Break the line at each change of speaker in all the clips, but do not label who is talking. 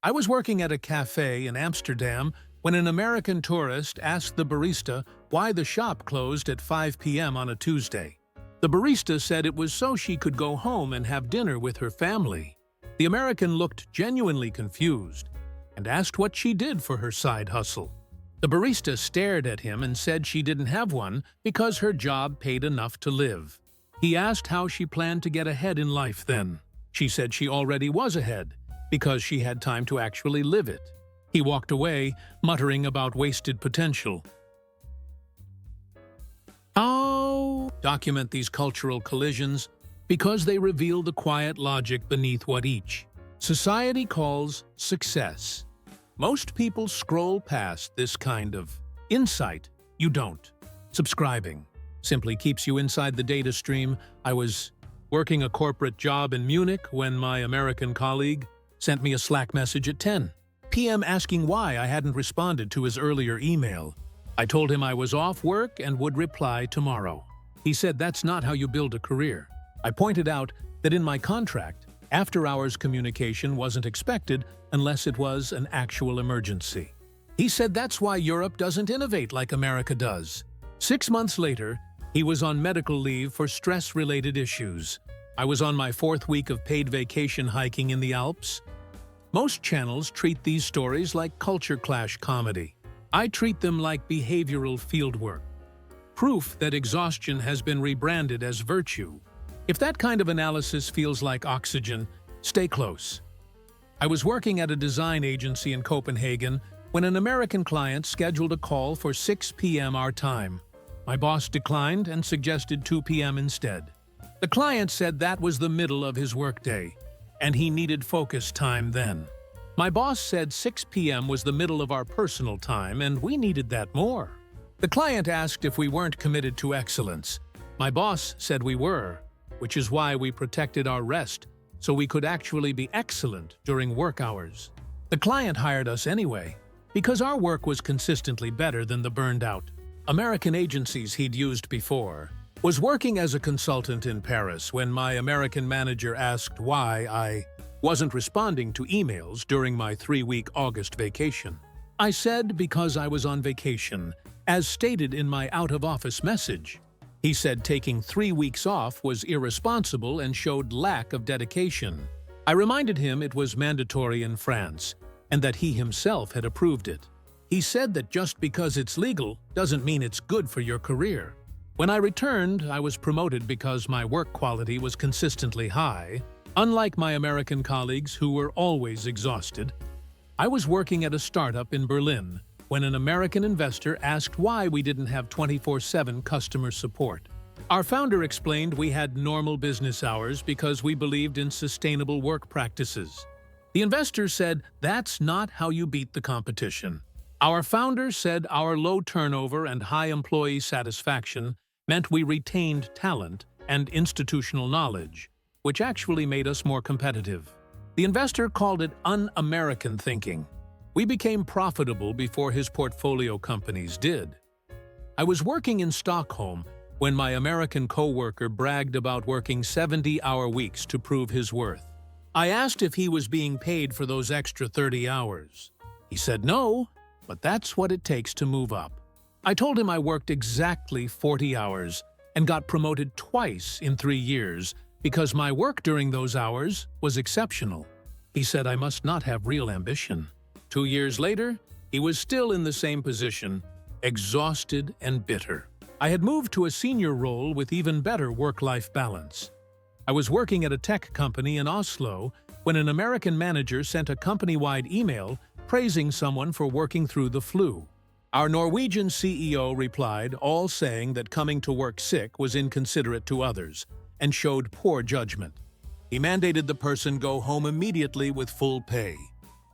I was working at a cafe in Amsterdam when an American tourist asked the barista why the shop closed at 5 p.m. on a Tuesday. The barista said it was so she could go home and have dinner with her family. The American looked genuinely confused and asked what she did for her side hustle. The barista stared at him and said she didn't have one because her job paid enough to live. He asked how she planned to get ahead in life then. She said she already was ahead because she had time to actually live it. He walked away, muttering about wasted potential. How document these cultural collisions? Because they reveal the quiet logic beneath what each society calls success. Most people scroll past this kind of insight. You don't. Subscribing simply keeps you inside the data stream. I was working a corporate job in Munich when my American colleague sent me a Slack message at 10 p.m. asking why I hadn't responded to his earlier email. I told him I was off work and would reply tomorrow. He said that's not how you build a career. I pointed out that in my contract, after-hours communication wasn't expected unless it was an actual emergency. He said that's why Europe doesn't innovate like America does. 6 months later, he was on medical leave for stress-related issues. I was on my 4th week of paid vacation hiking in the Alps. Most channels treat these stories like culture clash comedy. I treat them like behavioral fieldwork. Proof that exhaustion has been rebranded as virtue. If that kind of analysis feels like oxygen, stay close. I was working at a design agency in Copenhagen when an American client scheduled a call for 6 p.m. our time. My boss declined and suggested 2 p.m. instead. The client said that was the middle of his workday, and he needed focus time then. My boss said 6 p.m. was the middle of our personal time, and we needed that more. The client asked if we weren't committed to excellence. My boss said we were, which is why we protected our rest so we could actually be excellent during work hours. The client hired us anyway, because our work was consistently better than the burned-out American agencies he'd used before. Was working as a consultant in Paris when my American manager asked why I wasn't responding to emails during my 3-week August vacation. I said because I was on vacation, as stated in my out-of-office message. He said taking 3 weeks off was irresponsible and showed lack of dedication. I reminded him it was mandatory in France and that he himself had approved it. He said that just because it's legal doesn't mean it's good for your career. When I returned, I was promoted because my work quality was consistently high. Unlike my American colleagues who were always exhausted, I was working at a startup in Berlin when an American investor asked why we didn't have 24/7 customer support. Our founder explained we had normal business hours because we believed in sustainable work practices. The investor said, "That's not how you beat the competition." Our founder said our low turnover and high employee satisfaction meant we retained talent and institutional knowledge, which actually made us more competitive. The investor called it un-American thinking. We became profitable before his portfolio companies did. I was working in Stockholm when my American coworker bragged about working 70-hour weeks to prove his worth. I asked if he was being paid for those extra 30 hours. He said no, but that's what it takes to move up. I told him I worked exactly 40 hours and got promoted twice in 3 years because my work during those hours was exceptional. He said I must not have real ambition. 2 years later, he was still in the same position, exhausted and bitter. I had moved to a senior role with even better work-life balance. I was working at a tech company in Oslo when an American manager sent a company-wide email praising someone for working through the flu. Our Norwegian CEO replied, all saying that coming to work sick was inconsiderate to others and showed poor judgment. He mandated the person go home immediately with full pay.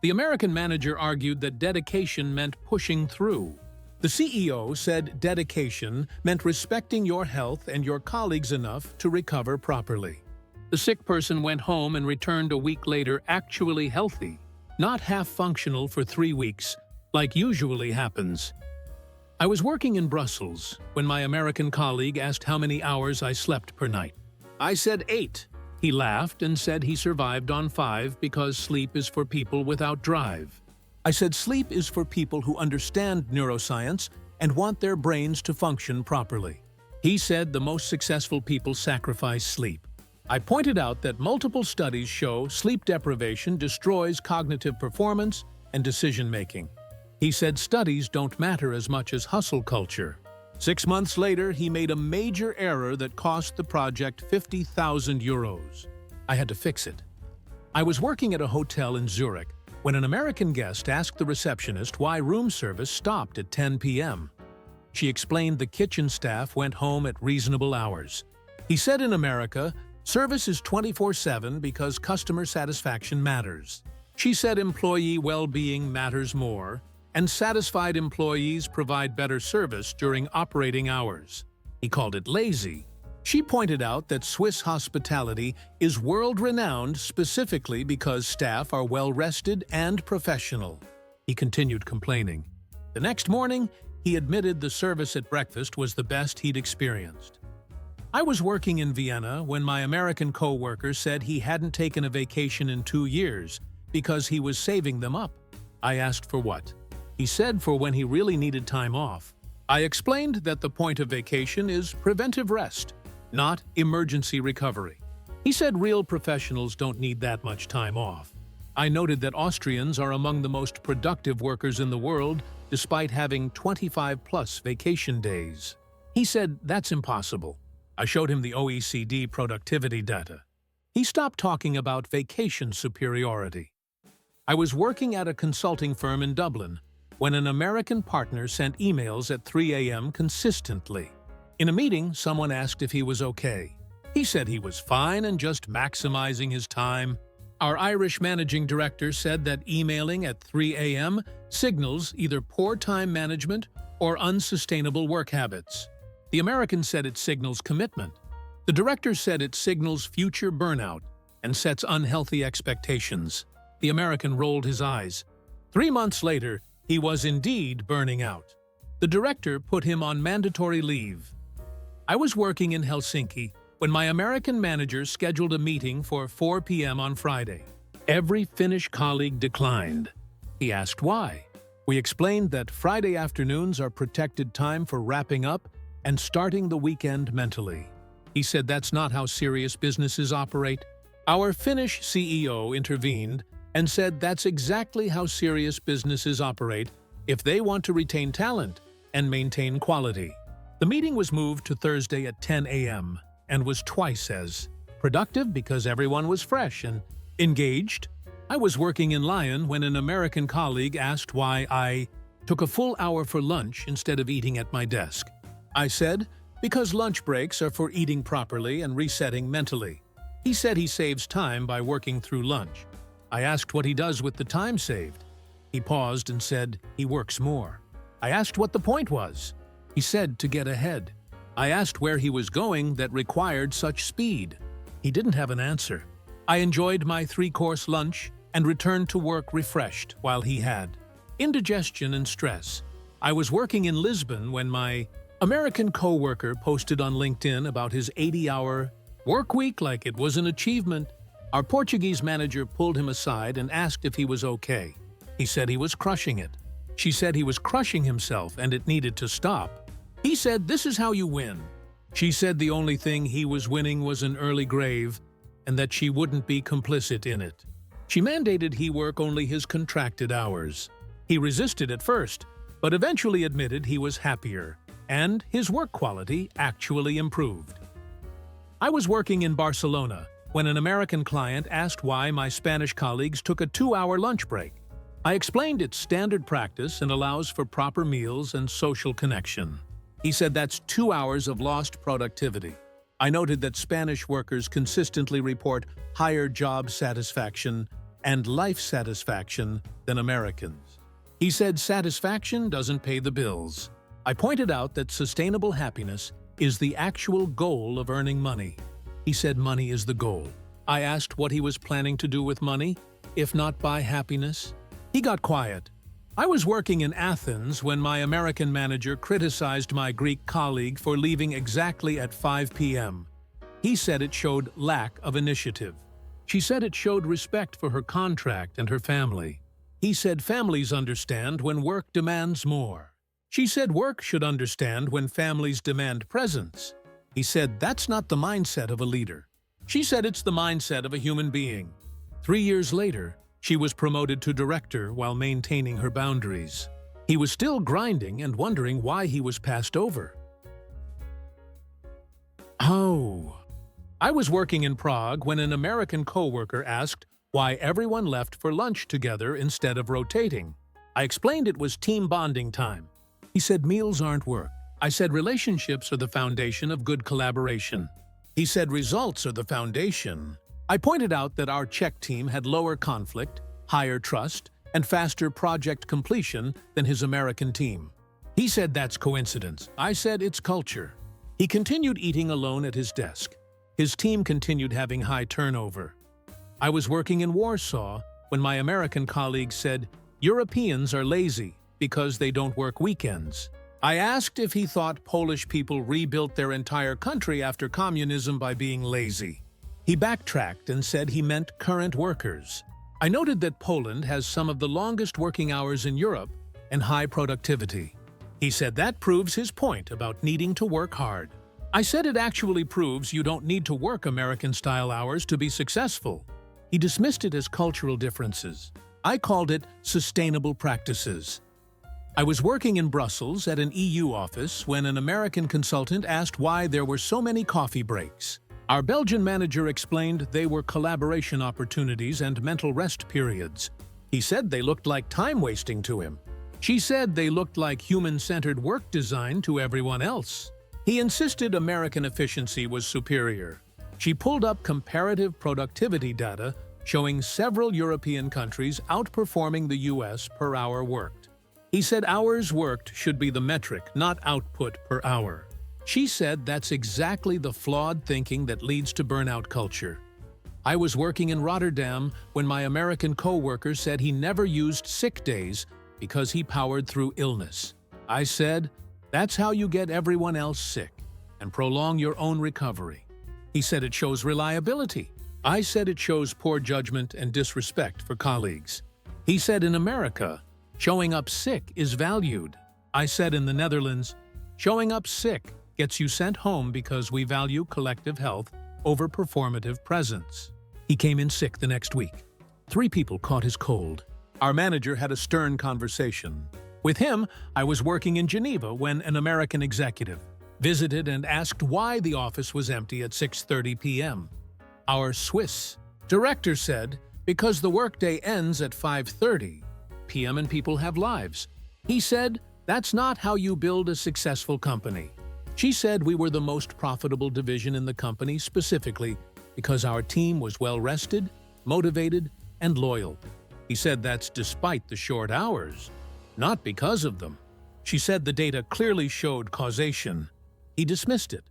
The American manager argued that dedication meant pushing through. The CEO said dedication meant respecting your health and your colleagues enough to recover properly. The sick person went home and returned a week later actually healthy, not half-functional for 3 weeks, like usually happens. I was working in Brussels when my American colleague asked how many hours I slept per night. I said 8. He laughed and said he survived on 5 because sleep is for people without drive. I said sleep is for people who understand neuroscience and want their brains to function properly. He said the most successful people sacrifice sleep. I pointed out that multiple studies show sleep deprivation destroys cognitive performance and decision-making. He said studies don't matter as much as hustle culture. 6 months later, he made a major error that cost the project 50,000 euros. I had to fix it. I was working at a hotel in Zurich when an American guest asked the receptionist why room service stopped at 10 p.m. She explained the kitchen staff went home at reasonable hours. He said in America, service is 24/7 because customer satisfaction matters. She said employee well-being matters more, and satisfied employees provide better service during operating hours. He called it lazy. She pointed out that Swiss hospitality is world-renowned specifically because staff are well-rested and professional. He continued complaining. The next morning, he admitted the service at breakfast was the best he'd experienced. I was working in Vienna when my American co-worker said he hadn't taken a vacation in 2 years because he was saving them up. I asked for what? He said for when he really needed time off. I explained that the point of vacation is preventive rest, not emergency recovery. He said real professionals don't need that much time off. I noted that Austrians are among the most productive workers in the world despite having 25+ vacation days. He said that's impossible. I showed him the OECD productivity data. He stopped talking about vacation superiority. I was working at a consulting firm in Dublin when an American partner sent emails at 3 a.m. consistently. In a meeting, someone asked if he was okay. He said he was fine and just maximizing his time. Our Irish managing director said that emailing at 3 a.m. signals either poor time management or unsustainable work habits. The American said it signals commitment. The director said it signals future burnout and sets unhealthy expectations. The American rolled his eyes. 3 months later, he was indeed burning out. The director put him on mandatory leave. I was working in Helsinki when my American manager scheduled a meeting for 4 p.m. on Friday. Every Finnish colleague declined. He asked why. We explained that Friday afternoons are protected time for wrapping up and starting the weekend mentally. He said that's not how serious businesses operate. Our Finnish CEO intervened and said that's exactly how serious businesses operate if they want to retain talent and maintain quality. The meeting was moved to Thursday at 10 a.m. and was twice as productive because everyone was fresh and engaged. I was working in Lyon when an American colleague asked why I took a full hour for lunch instead of eating at my desk. I said, because lunch breaks are for eating properly and resetting mentally. He said he saves time by working through lunch. I asked what he does with the time saved. He paused and said he works more. I asked what the point was. He said to get ahead. I asked where he was going that required such speed. He didn't have an answer. I enjoyed my 3-course lunch and returned to work refreshed while he had indigestion and stress. I was working in Lisbon when my American co-worker posted on LinkedIn about his 80-hour work week like it was an achievement. Our Portuguese manager pulled him aside and asked if he was okay. He said he was crushing it. She said he was crushing himself and it needed to stop. He said, "This is how you win." She said the only thing he was winning was an early grave and that she wouldn't be complicit in it. She mandated he work only his contracted hours. He resisted at first, but eventually admitted he was happier, and his work quality actually improved. I was working in Barcelona when an American client asked why my Spanish colleagues took a 2-hour lunch break. I explained it's standard practice and allows for proper meals and social connection. He said that's 2 hours of lost productivity. I noted that Spanish workers consistently report higher job satisfaction and life satisfaction than Americans. He said satisfaction doesn't pay the bills. I pointed out that sustainable happiness is the actual goal of earning money. He said money is the goal. I asked what he was planning to do with money, if not buy happiness. He got quiet. I was working in Athens when my American manager criticized my Greek colleague for leaving exactly at 5 p.m. He said it showed lack of initiative. She said it showed respect for her contract and her family. He said families understand when work demands more. She said work should understand when families demand presence. He said that's not the mindset of a leader. She said it's the mindset of a human being. 3 years later, she was promoted to director while maintaining her boundaries. He was still grinding and wondering why he was passed over. Oh. I was working in Prague when an American coworker asked why everyone left for lunch together instead of rotating. I explained it was team bonding time. He said meals aren't work. I said relationships are the foundation of good collaboration. He said results are the foundation. I pointed out that our Czech team had lower conflict, higher trust, and faster project completion than his American team. He said that's coincidence. I said it's culture. He continued eating alone at his desk. His team continued having high turnover. I was working in Warsaw when my American colleague said, "Europeans are lazy because they don't work weekends." I asked if he thought Polish people rebuilt their entire country after communism by being lazy. He backtracked and said he meant current workers. I noted that Poland has some of the longest working hours in Europe and high productivity. He said that proves his point about needing to work hard. I said it actually proves you don't need to work American-style hours to be successful. He dismissed it as cultural differences. I called it sustainable practices. I was working in Brussels at an EU office when an American consultant asked why there were so many coffee breaks. Our Belgian manager explained they were collaboration opportunities and mental rest periods. He said they looked like time wasting to him. She said they looked like human-centered work design to everyone else. He insisted American efficiency was superior. She pulled up comparative productivity data showing several European countries outperforming the US per hour worked. He said hours worked should be the metric, not output per hour. She said that's exactly the flawed thinking that leads to burnout culture. I was working in Rotterdam when my American coworker said he never used sick days because he powered through illness. I said, that's how you get everyone else sick and prolong your own recovery. He said it shows reliability. I said it shows poor judgment and disrespect for colleagues. He said in America, showing up sick is valued. I said in the Netherlands, showing up sick gets you sent home because we value collective health over performative presence. He came in sick the next week. 3 people caught his cold. Our manager had a stern conversation. With him, I was working in Geneva when an American executive visited and asked why the office was empty at 6:30 p.m. Our Swiss director said, because the workday ends at 5:30 p.m. and people have lives. He said, that's not how you build a successful company. She said we were the most profitable division in the company specifically because our team was well-rested, motivated, and loyal. He said that's despite the short hours, not because of them. She said the data clearly showed causation. He dismissed it.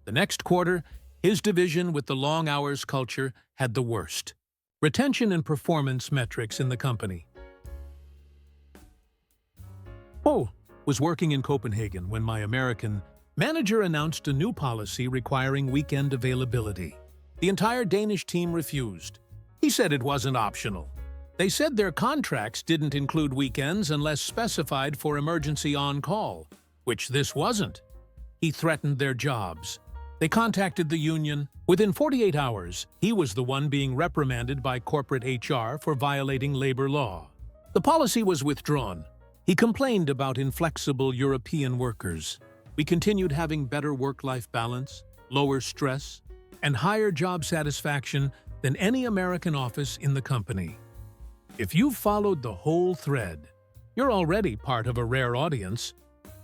The next quarter, his division with the long hours culture had the worst retention and performance metrics in the company. Was working in Copenhagen when my American manager announced a new policy requiring weekend availability. The entire Danish team refused. He said it wasn't optional. They said their contracts didn't include weekends unless specified for emergency on-call, which this wasn't. He threatened their jobs. They contacted the union. Within 48 hours, he was the one being reprimanded by corporate HR for violating labor law. The policy was withdrawn. He complained about inflexible European workers. We continued having better work-life balance, lower stress, and higher job satisfaction than any American office in the company. If you've followed the whole thread, you're already part of a rare audience,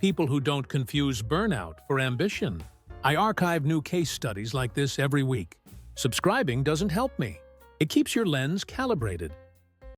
people who don't confuse burnout for ambition. I archive new case studies like this every week. Subscribing doesn't help me. It keeps your lens calibrated.